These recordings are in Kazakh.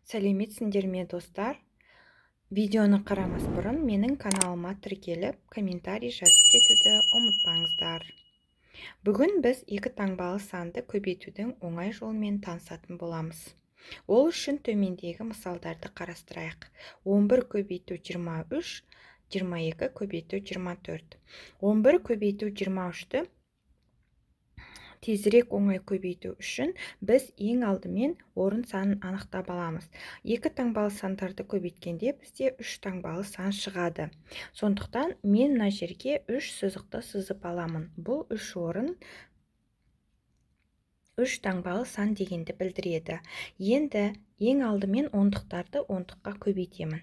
Сәлеметсіңдер ме достар? Видеоны қарамас бұрын менің каналыма тіркеліп, комментарий жазып кетуді ұмытпаңыздар. Бүгін біз екі таңбалы санды көбейтудің оңай жолымен танысатын боламыз. Ол үшін төмендегі мысалдарды қарастырайық. 11 көбейту 23, 22 көбейту 24. 11 көбейту 23-ті тезірек оңай көбейту үшін біз ең алдымен орын санын анықтап аламыз. Екі таңбалы сандарды көбейткенде бізде 3 таңбалы сан шығады. Сондықтан мен мына жерге 3 сызықты сызып аламын. Бұл 3 орын 3 таңбалы сан дегенді білдіреді. Енді ең алдымен ондықтарды ондыққа көбейтемін.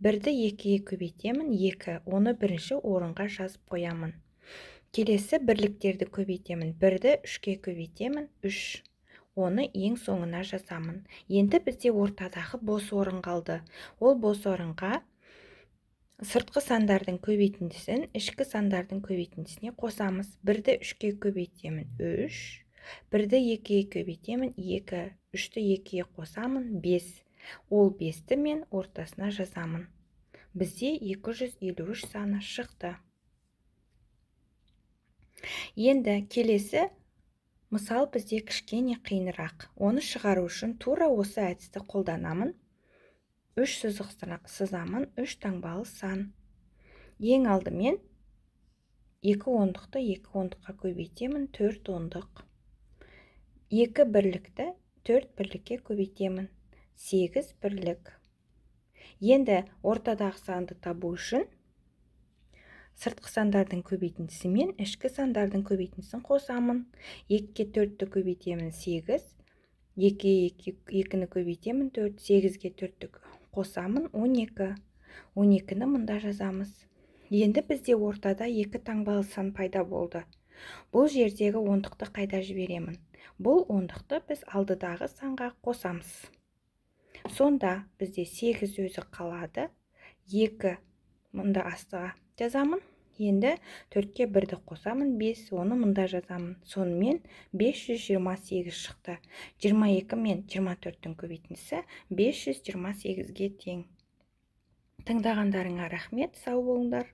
1-ді 2-ге көбейтемін, 2, оны бірінші орынға жазып қоямын. Келесі бірліктерді көбейтемін. 1-ді 3-ге көбейтемін, 3. Оны ең соңына жазамын. Енді бізде ортадағы бос орын қалды. Ол бос орынға сыртқы сандардың көбейтіндісін ішкі сандардың көбейтіндісіне қосамыз. 1-ді 3-ге көбейтемін, 3. 1-ді 2-ге көбейтемін, 2. 3-ті 2-ге қосамын, 5. Ол 5-ті мен ортасына жазамын. Бізде 253 саны шықты. Енді келесі мысал бізде кішкене қиынырақ. Оны шығару үшін тура осы әдісті қолданамын. 3 сызық сызамын, 3 таңбалы сан. Ең алдымен 2 ондықты 2 ондыққа көбейтемін, 4 ондық. 2 бірлікті 4 бірлікке көбейтемін, 8 бірлік. Енді ортадағы санды табу үшін сыртқы сандардың көбейтіндісі мен ішкі сандардың көбейтіндісін қосамын. 2-ге 4-ті көбейтемін, 8. 2-ге 2-ні көбейтемін, 4. 8-ге 4-ті қосамын, 12. 12-ні мұнда жазамыз. Енді бізде ортада 2 таңбалы сан пайда болды. Бұл жердегі ондықты қайда жіберемін? Бұл ондықты біз алдыдағы санға қосамыз. Сонда бізде 8 өзі қалады. 2 мұнда астыға жазамын. Енді 4-ке 1-ді қосамын, 5, оны мұнда жазамын. Сонымен 528 шықты. 22 мен 24-тің көбейтіндісі 528-ге тең. Тыңдағандарыңа рахмет, сау болыңдар.